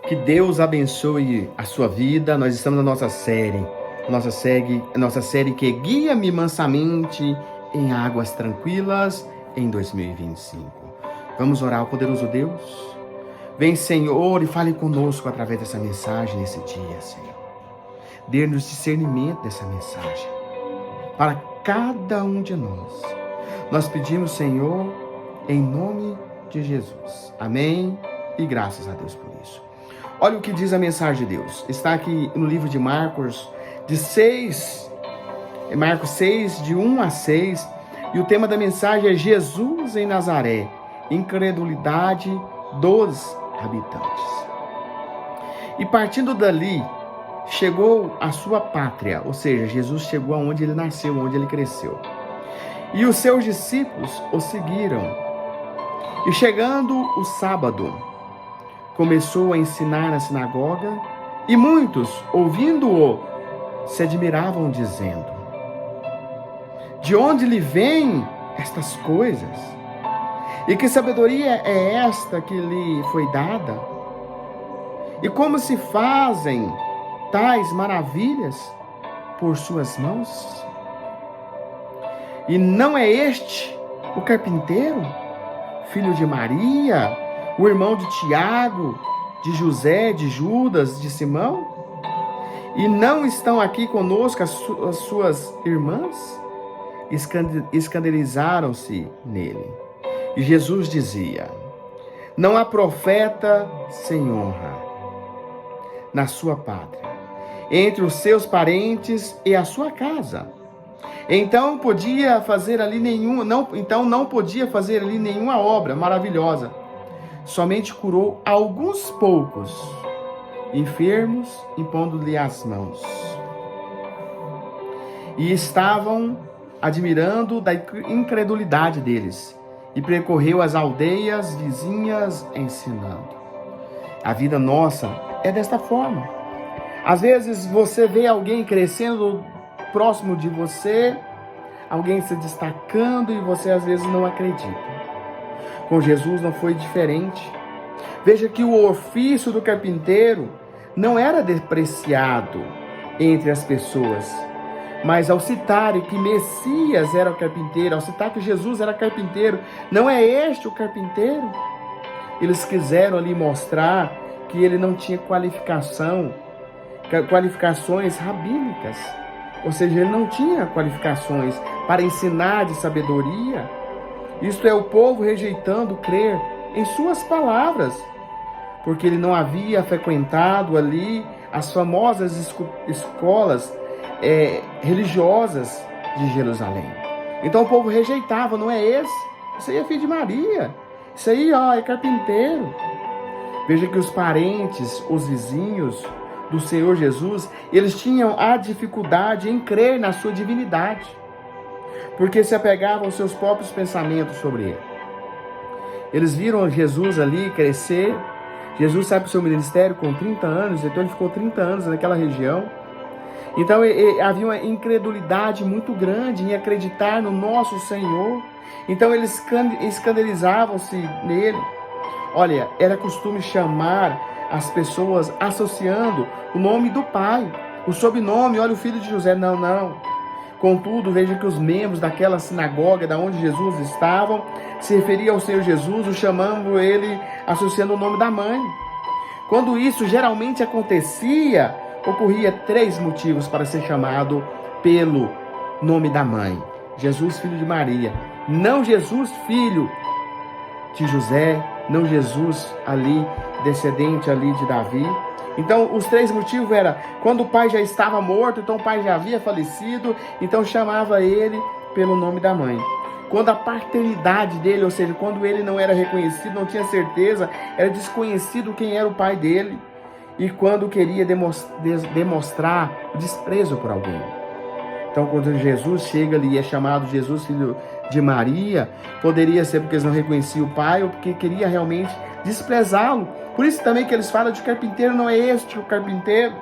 Que Deus abençoe a sua vida. Nós estamos na nossa série que guia-me mansamente em águas tranquilas em 2025. Vamos orar ao poderoso Deus. Vem, Senhor, e fale conosco através dessa mensagem nesse dia, Senhor. Dê-nos discernimento dessa mensagem para cada um de nós. Nós pedimos, Senhor, em nome de Jesus. Amém e graças a Deus por isso. Olha o que diz a mensagem de Deus. Está aqui no livro de Marcos, Marcos 6, de 1 a 6. E o tema da mensagem é Jesus em Nazaré, incredulidade dos habitantes. E partindo dali, chegou à sua pátria, ou seja, Jesus chegou aonde ele nasceu, onde ele cresceu. E os seus discípulos o seguiram. E chegando o sábado, começou a ensinar na sinagoga, e muitos, ouvindo-o, se admiravam, dizendo: de onde lhe vêm estas coisas? E que sabedoria é esta que lhe foi dada? E como se fazem tais maravilhas por suas mãos? E não é este o carpinteiro, filho de Maria, o irmão de Tiago, de José, de Judas, de Simão? E não estão aqui conosco as suas irmãs? Escandalizaram-se nele. E Jesus dizia: não há profeta sem honra na sua pátria, entre os seus parentes e a sua casa. Então não podia fazer ali nenhuma obra maravilhosa. Somente curou alguns poucos enfermos, impondo-lhe as mãos. E estavam admirando da incredulidade deles. E percorreu as aldeias vizinhas ensinando. A vida nossa é desta forma. Às vezes você vê alguém crescendo próximo de você, alguém se destacando e você às vezes não acredita. Com Jesus não foi diferente. Veja que o ofício do carpinteiro não era despreciado entre as pessoas, mas ao citar que Messias era o carpinteiro, ao citar que Jesus era carpinteiro, não é este o carpinteiro? Eles quiseram ali mostrar que ele não tinha qualificações rabínicas, ou seja, ele não tinha qualificações para ensinar de sabedoria. Isto é, o povo rejeitando crer em suas palavras, porque ele não havia frequentado ali as famosas escolas religiosas de Jerusalém. Então o povo rejeitava: não é esse? Isso aí é filho de Maria. Isso aí, é carpinteiro. Veja que os parentes, os vizinhos do Senhor Jesus, eles tinham a dificuldade em crer na sua divindade, porque se apegavam aos seus próprios pensamentos sobre ele. Eles viram Jesus ali crescer. Jesus sai para o seu ministério com 30 anos, então ele ficou 30 anos naquela região. Então havia uma incredulidade muito grande em acreditar no nosso Senhor. Então eles escandalizavam-se nele. Olha, era costume chamar as pessoas associando o nome do pai, o sobrenome. Olha, o filho de José. Não. Contudo, veja que os membros daquela sinagoga da onde Jesus estava se referiam ao Senhor Jesus, o chamando ele, associando o nome da mãe. Quando isso geralmente acontecia, ocorria 3 motivos para ser chamado pelo nome da mãe: Jesus, filho de Maria, não Jesus, filho de José, não Jesus ali, descendente ali de Davi. Então, os 3 motivos eram: quando o pai já estava morto, então o pai já havia falecido, então chamava ele pelo nome da mãe. Quando a paternidade dele, ou seja, quando ele não era reconhecido, não tinha certeza, era desconhecido quem era o pai dele. E quando queria demonstrar desprezo por alguém. Então, quando Jesus chega ali e é chamado Jesus, filho de Maria, poderia ser porque eles não reconheciam o pai ou porque queria realmente desprezá-lo. Por isso também que eles falam de carpinteiro, não é este o carpinteiro.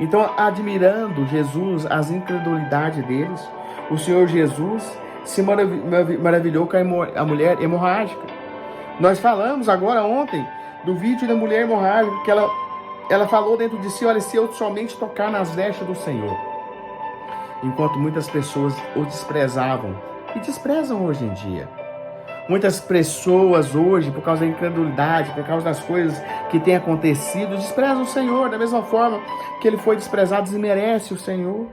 Então, admirando Jesus, as incredulidades deles, o Senhor Jesus se maravilhou com a mulher hemorrágica. Nós falamos agora ontem do vídeo da mulher hemorrágica, que ela falou dentro de si, olha, se eu somente tocar nas vestes do Senhor. Enquanto muitas pessoas o desprezavam, e desprezam hoje em dia. Muitas pessoas hoje, por causa da incredulidade, por causa das coisas que têm acontecido, desprezam o Senhor, da mesma forma que ele foi desprezado, desmerece o Senhor.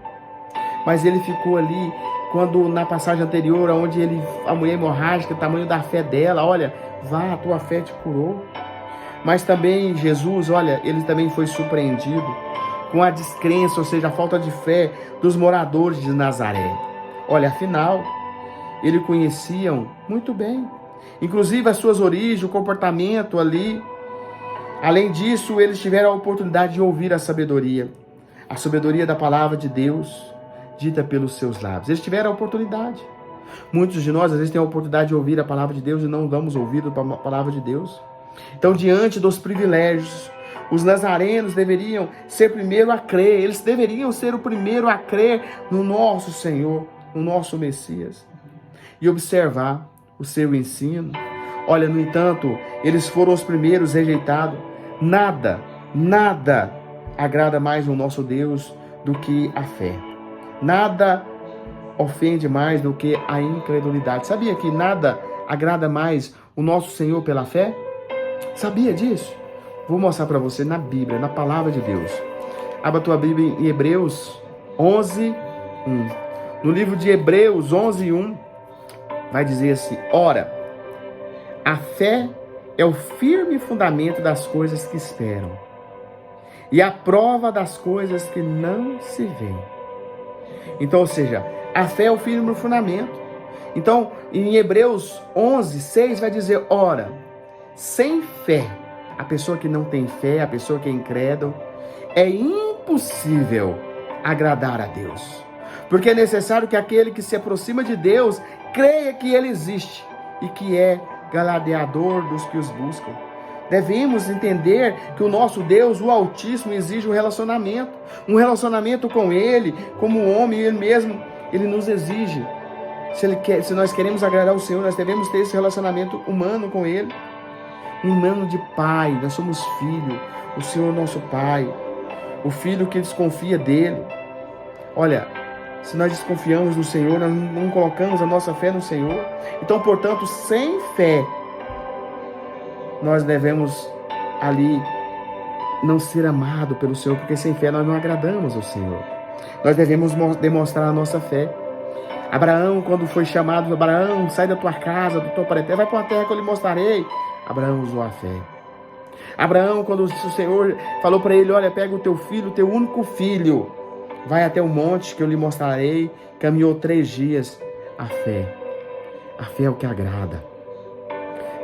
Mas ele ficou ali, quando na passagem anterior, onde a mulher hemorrágica, o tamanho da fé dela, olha, vá, a tua fé te curou. Mas também Jesus, olha, ele também foi surpreendido com a descrença, ou seja, a falta de fé dos moradores de Nazaré. Olha, afinal, eles conheciam muito bem, inclusive as suas origens, o comportamento ali. Além disso, eles tiveram a oportunidade de ouvir a sabedoria da palavra de Deus, dita pelos seus lábios. Eles tiveram a oportunidade. Muitos de nós, às vezes, têm a oportunidade de ouvir a palavra de Deus e não damos ouvido para a palavra de Deus. Então, diante dos privilégios, os nazarenos deveriam ser primeiro a crer, eles deveriam ser o primeiro a crer no nosso Senhor, no nosso Messias, e observar o seu ensino. Olha, no entanto, eles foram os primeiros rejeitados. Nada agrada mais o nosso Deus do que a fé. Nada ofende mais do que a incredulidade. Sabia que nada agrada mais o nosso Senhor pela fé? Sabia disso? Vou mostrar para você na Bíblia, na palavra de Deus. Abra a tua Bíblia em Hebreus 11:1. No livro de Hebreus 11:1, vai dizer assim: ora, a fé é o firme fundamento das coisas que esperam e a prova das coisas que não se veem. Então, ou seja, a fé é o firme fundamento. Então, em Hebreus 11:6 vai dizer: ora, sem fé, a pessoa que não tem fé, a pessoa que é incrédula, é impossível agradar a Deus. Porque é necessário que aquele que se aproxima de Deus creia que Ele existe e que é galardoador dos que os buscam. Devemos entender que o nosso Deus, o Altíssimo, exige um relacionamento com Ele, como homem, Ele mesmo, Ele nos exige. Se nós queremos agradar o Senhor, nós devemos ter esse relacionamento humano com Ele. Humano de pai, nós somos filho, o Senhor é nosso Pai, o filho que desconfia dele. Olha, se nós desconfiamos do Senhor, nós não colocamos a nossa fé no Senhor. Então, portanto, sem fé, nós devemos ali não ser amado pelo Senhor, porque sem fé nós não agradamos ao Senhor. Nós devemos demonstrar a nossa fé. Abraão, quando foi chamado, Abraão, sai da tua casa, do teu parentela, vai para a terra que eu lhe mostrarei. Abraão usou a fé. Abraão, quando o Senhor falou para ele, olha, pega o teu filho, o teu único filho, vai até o monte que eu lhe mostrarei, caminhou 3 dias. A fé é o que agrada.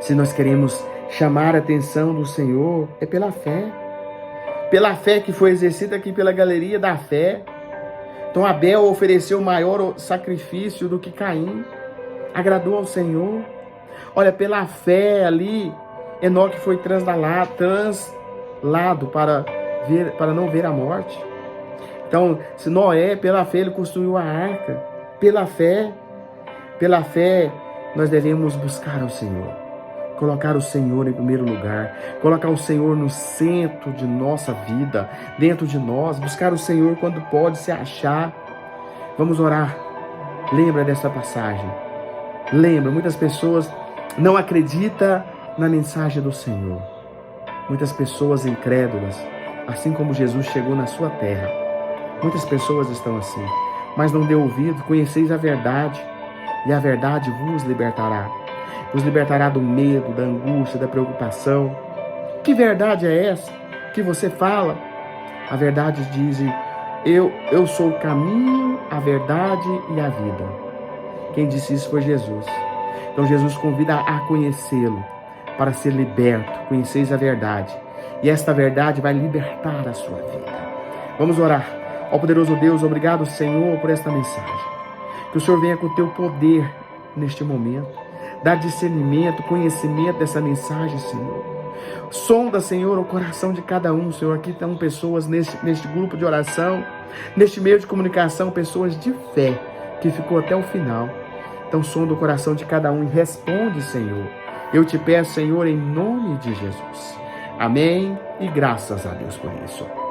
Se nós queremos chamar a atenção do Senhor, é pela fé que foi exercida aqui pela galeria da fé. Então Abel ofereceu maior sacrifício do que Caim, agradou ao Senhor. Olha, pela fé ali, Enoque foi translado para não ver a morte. Então, se Noé, pela fé, ele construiu a arca. Pela fé, nós devemos buscar ao Senhor. Colocar o Senhor em primeiro lugar. Colocar o Senhor no centro de nossa vida, dentro de nós. Buscar o Senhor quando pode se achar. Vamos orar. Lembra dessa passagem. Lembra, muitas pessoas não acreditam na mensagem do Senhor. Muitas pessoas incrédulas, assim como Jesus chegou na sua terra. Muitas pessoas estão assim, mas não dê ouvido. Conheceis a verdade, e a verdade vos libertará. Vos libertará do medo, da angústia, da preocupação. Que verdade é essa que você fala? A verdade diz: eu sou o caminho, a verdade e a vida. Quem disse isso foi Jesus. Então Jesus convida a conhecê-lo para ser liberto. Conheceis a verdade, e esta verdade vai libertar a sua vida. Vamos orar. Ó poderoso Deus, obrigado, Senhor, por esta mensagem. Que o Senhor venha com o teu poder neste momento. Dá discernimento, conhecimento dessa mensagem, Senhor. Sonda, Senhor, o coração de cada um, Senhor. Aqui estão pessoas neste grupo de oração, neste meio de comunicação, pessoas de fé, que ficou até o final. Então sonda o coração de cada um e responde, Senhor. Eu te peço, Senhor, em nome de Jesus. Amém? E graças a Deus por isso.